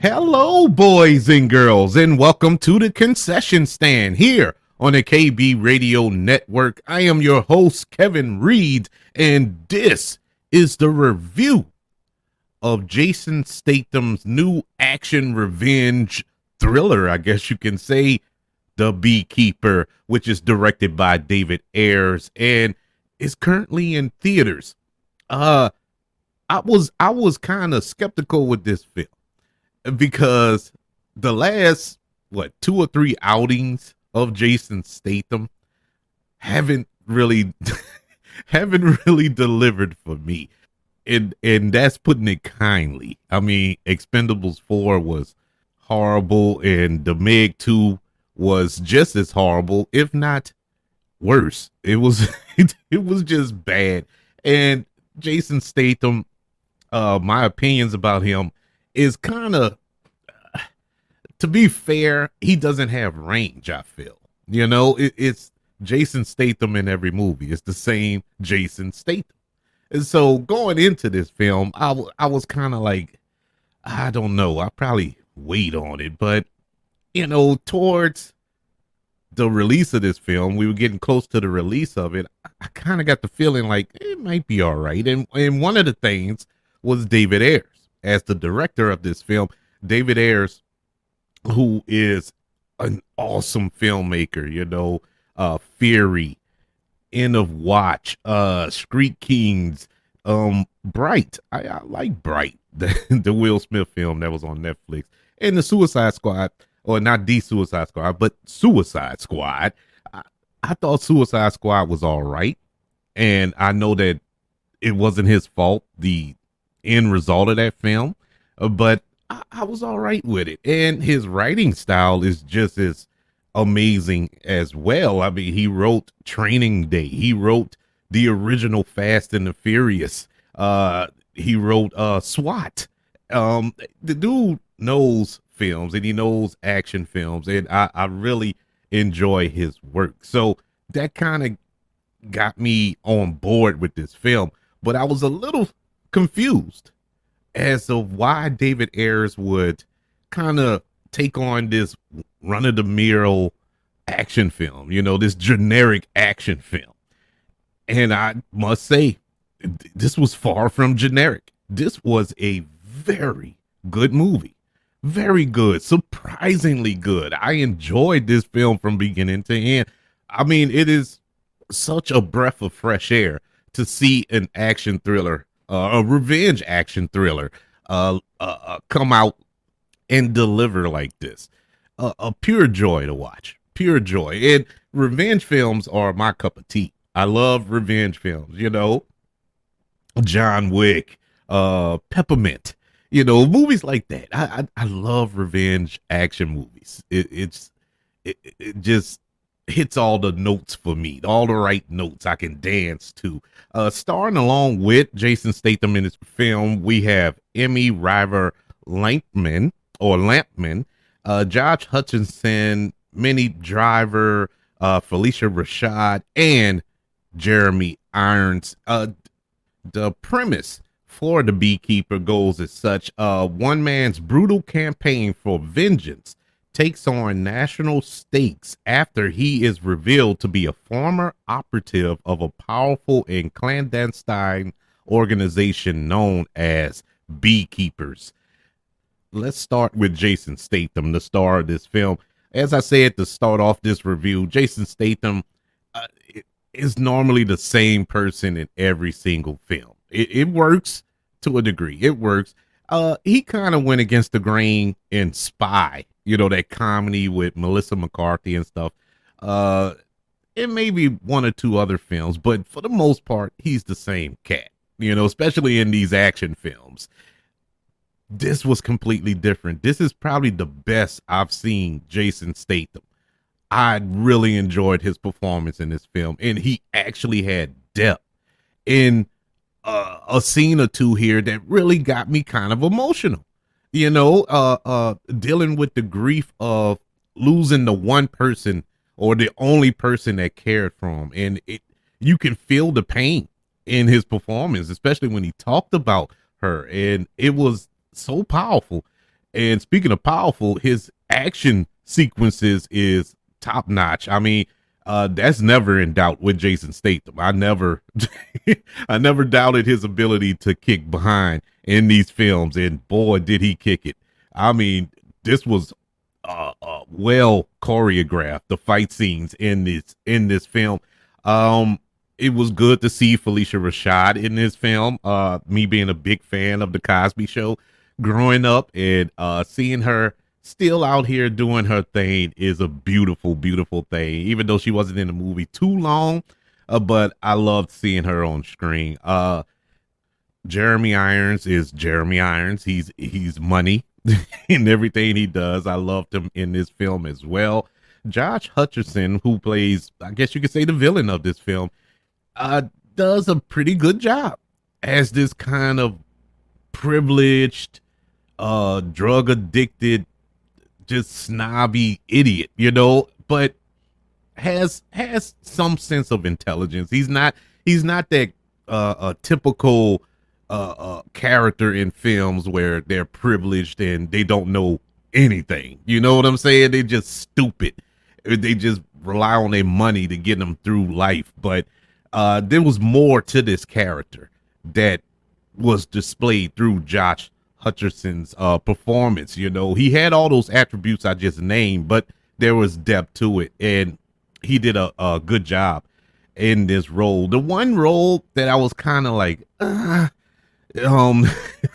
Hello, boys and girls, and welcome to the concession stand here on the KB Radio Network. I am your host, Kevin Reed, and this is the review of Jason Statham's new action revenge thriller, I guess you can say, The Beekeeper, which is directed by David Ayers and is currently in theaters. I was kind of skeptical with this film because the last two or three outings of Jason Statham haven't really haven't really delivered for me. And that's putting it kindly. I mean, Expendables 4 was horrible and The Meg 2 was just as horrible, if not worse. It was it was just bad. And Jason Statham, my opinions about him is kind of, to be fair, he doesn't have range. I feel, it's Jason Statham in every movie. It's the same Jason Statham. And so going into this film, I was kind of like, I don't know, I probably wait on it, but towards the release of this film, we were getting close to the release of it. I kind of got the feeling like it might be all right. And one of the things was David Ayers as the director of this film. David Ayers, who is an awesome filmmaker, Fury, End of Watch, Street Kings, Bright. I like Bright, the Will Smith film that was on Netflix, and the Suicide Squad, or not the Suicide Squad, but Suicide Squad. I thought Suicide Squad was all right, and I know that it wasn't his fault, the end result of that film, but I was all right with it. And his writing style is just as amazing as well. I mean, he wrote Training Day. He wrote the original Fast and the Furious. He wrote SWAT. The dude knows films and he knows action films, and I really enjoy his work. So that kind of got me on board with this film, but I was a little confused as to why David Ayers would kind of take on this run-of-the-mill action film, this generic action film. And I must say, this was far from generic. This was a very good movie. Very good, surprisingly good. I enjoyed this film from beginning to end. I mean, it is such a breath of fresh air to see an action thriller, a revenge action thriller, come out and deliver like this. A pure joy to watch, pure joy. And revenge films are my cup of tea. I love revenge films, John Wick, Peppermint, movies like that. I love revenge action movies. It just hits all the notes for me, all the right notes I can dance to. Starring along with Jason Statham in this film, we have Emmy River Lampman, Josh Hutcherson, Minnie Driver, Felicia Rashad, and Jeremy Irons. The premise for The Beekeeper goes as such: one man's brutal campaign for vengeance takes on national stakes after he is revealed to be a former operative of a powerful and clandestine organization known as Beekeepers. Let's start with Jason Statham, the star of this film. As I said to start off this review, Jason Statham is normally the same person in every single film. It works to a degree. It works. He kind of went against the grain in Spy, that comedy with Melissa McCarthy and stuff. And maybe one or two other films, but for the most part, he's the same cat, especially in these action films. This was completely different. This is probably the best I've seen Jason Statham. I really enjoyed his performance in this film, and he actually had depth in a scene or two here that really got me kind of emotional. Dealing with the grief of losing the one person or the only person that cared for him, and you can feel the pain in his performance, especially when he talked about her, and it was so powerful. And speaking of powerful, his action sequences is top notch. I mean, that's never in doubt with Jason Statham. I never, I never doubted his ability to kick behind in these films, and boy, did he kick it! I mean, this was well choreographed. The fight scenes in this film, um, it was good to see Felicia Rashad in this film. Me being a big fan of the Cosby Show growing up, and seeing her still out here doing her thing is a beautiful, beautiful thing. Even though she wasn't in the movie too long, but I loved seeing her on screen. Jeremy Irons is Jeremy Irons. He's money in everything he does. I loved him in this film as well. Josh Hutcherson, who plays, I guess you could say, the villain of this film, uh, does a pretty good job as this kind of privileged, drug addicted, just snobby idiot, but has some sense of intelligence. He's not that a typical character in films where they're privileged and they don't know anything. You know what I'm saying? They just stupid. They just rely on their money to get them through life. But there was more to this character that was displayed through Josh Hutcherson's performance. He had all those attributes I just named, but there was depth to it, and he did a good job in this role. The one role that I was kind of like, a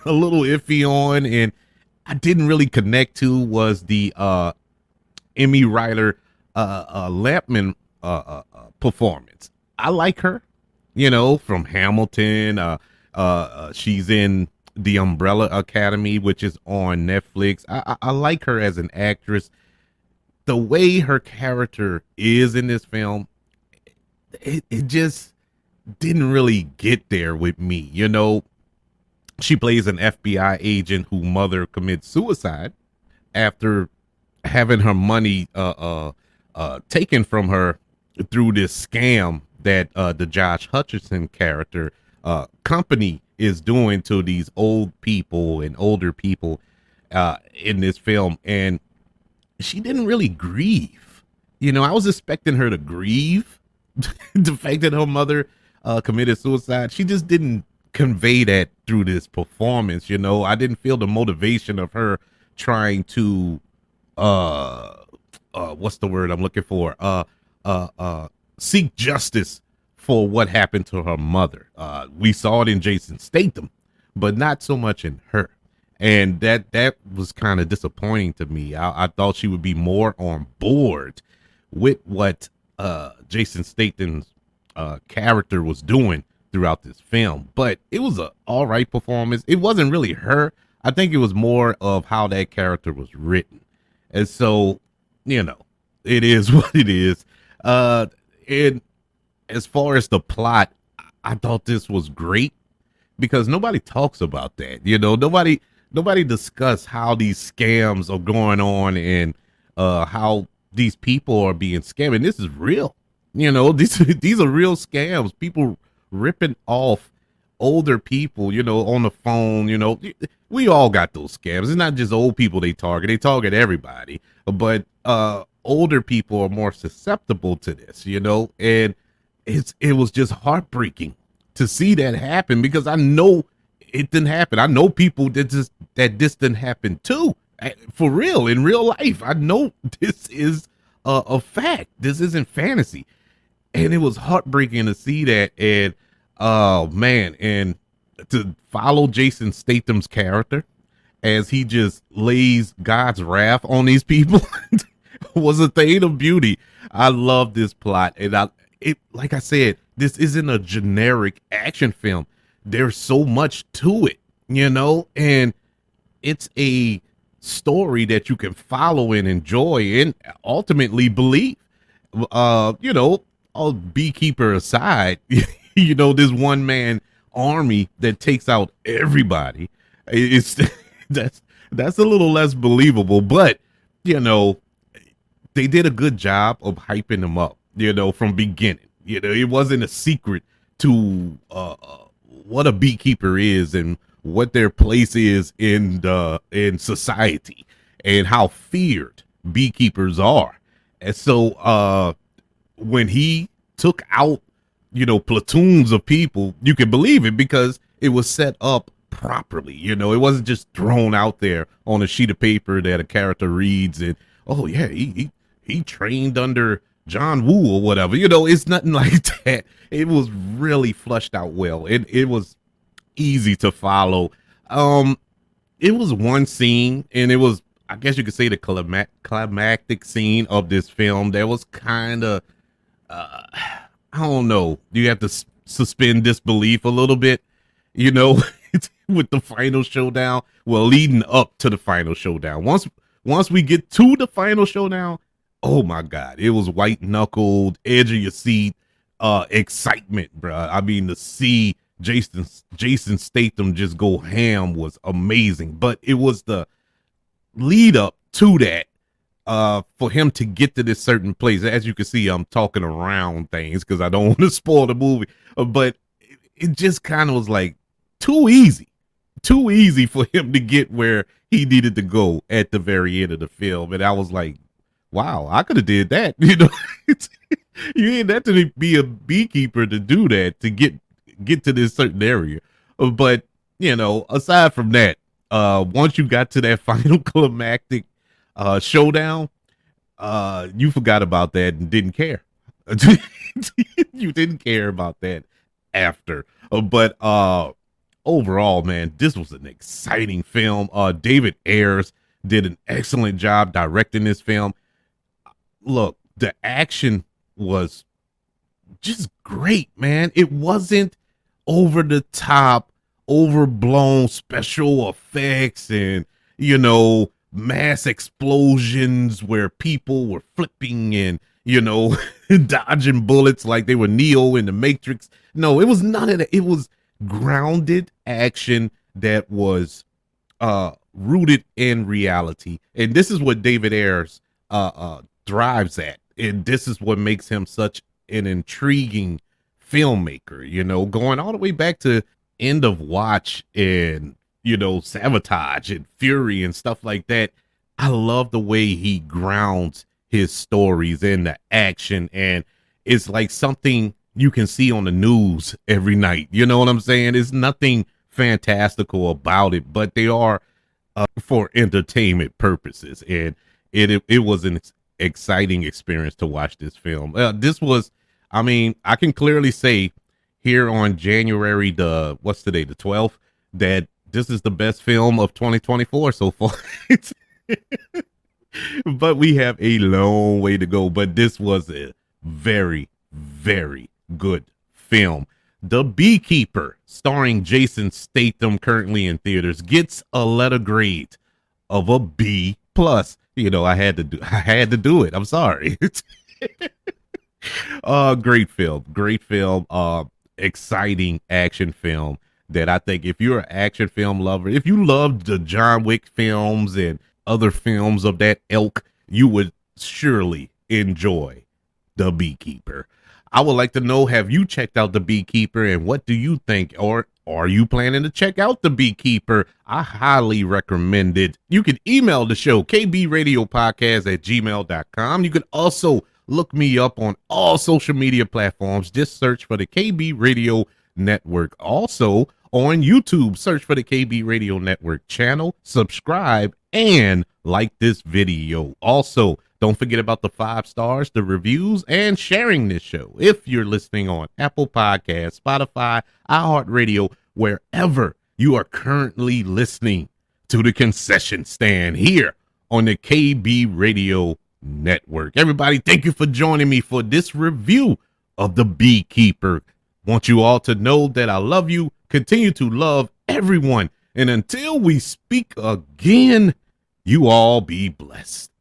little iffy on, and I didn't really connect to, was the Emmy Ryder Lampman performance. I like her, from Hamilton. She's in The Umbrella Academy, which is on Netflix. I like her as an actress. The way her character is in this film, it just didn't really get there with me. She plays an FBI agent whose mother commits suicide after having her money taken from her through this scam that the Josh Hutcherson character company is doing to these old people and older people in this film. And she didn't really grieve. I was expecting her to grieve the fact that her mother committed suicide. She just didn't convey that through this performance. I didn't feel the motivation of her trying to what's the word I'm looking for? Seek justice for what happened to her mother. We saw it in Jason Statham, but not so much in her. And that was kind of disappointing to me. I thought she would be more on board with what Jason Statham's character was doing throughout this film. But it was a all right performance. It wasn't really her. I think it was more of how that character was written. And so, it is what it is. And as far as the plot, I thought this was great because nobody talks about that. Nobody discuss how these scams are going on and how these people are being scammed. And this is real. These are real scams. People ripping off older people, on the phone. We all got those scams. It's not just old people they target everybody. But older people are more susceptible to this, and it was just heartbreaking to see that happen, because I know it didn't happen. I know people that this didn't happen to, for real, in real life. I know this is a fact. This isn't fantasy. And it was heartbreaking to see that. And oh man, and to follow Jason Statham's character as he just lays God's wrath on these people was a thing of beauty. I love this plot. And like I said, this isn't a generic action film. There's so much to it, and it's a story that you can follow and enjoy and ultimately believe. All Beekeeper aside, this one man army that takes out everybody. It's that's a little less believable, but they did a good job of hyping them up, from beginning. It wasn't a secret to what a beekeeper is and what their place is in society and how feared beekeepers are. And so when he took out, platoons of people, you can believe it because it was set up properly. It wasn't just thrown out there on a sheet of paper that a character reads and, oh yeah, he trained under John Woo or whatever. It's nothing like that. It was really flushed out well. It was easy to follow. It was one scene, and it was, I guess you could say, the climactic scene of this film that was kind of, I don't know. You have to suspend disbelief a little bit, you know, with the final showdown. Well, leading up to the final showdown. Once we get to the final showdown, oh my God, it was white knuckled, edge of your seat, excitement, bruh. I mean, to see Jason Statham just go ham was amazing. But it was the lead up to that, for him to get to this certain place. As you can see, I'm talking around things because I don't want to spoil the movie, but it just kind of was like too easy for him to get where he needed to go at the very end of the film. And I was like, wow, I could have did that. You ain't have to be a beekeeper to do that, to get to this certain area. But aside from that, once you got to that final climactic showdown, you forgot about that and didn't care. You didn't care about that after. But overall, man, this was an exciting film. David Ayers did an excellent job directing this film. Look, the action was just great, man. It wasn't over the top, overblown special effects and, mass explosions where people were flipping and, dodging bullets like they were Neo in the Matrix. No, it was none of that. It was grounded action that was rooted in reality. And this is what David Ayers thrives at. And this is what makes him such an intriguing filmmaker, going all the way back to End of Watch and, Sabotage and Fury and stuff like that. I love the way he grounds his stories in the action, and it's like something you can see on the news every night. You know what I'm saying? There's nothing fantastical about it, but they are for entertainment purposes. And it was an exciting experience to watch this film. This was, I can clearly say here on January what's today, the 12th, that this is the best film of 2024 so far. But we have a long way to go. But this was a very, very good film. The Beekeeper, starring Jason Statham, currently in theaters, gets a letter grade of a B plus. I had to do it. I'm sorry. Great film. Exciting action film that I think if you're an action film lover, if you loved the John Wick films and other films of that ilk, you would surely enjoy The Beekeeper. I would like to know, have you checked out The Beekeeper, and what do you think? Or are you planning to check out The Beekeeper? I highly recommend it. You can email the show, kbradiopodcast@gmail.com. You can also look me up on all social media platforms. Just search for the KB Radio Network. Also on YouTube, search for the KB Radio Network channel. Subscribe and like this video. Also, don't forget about the 5 stars, the reviews, and sharing this show. If you're listening on Apple Podcasts, Spotify, iHeartRadio, wherever you are currently listening to the concession stand here on the KB Radio Network. Everybody, thank you for joining me for this review of The Beekeeper. Want you all to know that I love you. Continue to love everyone. And until we speak again, you all be blessed.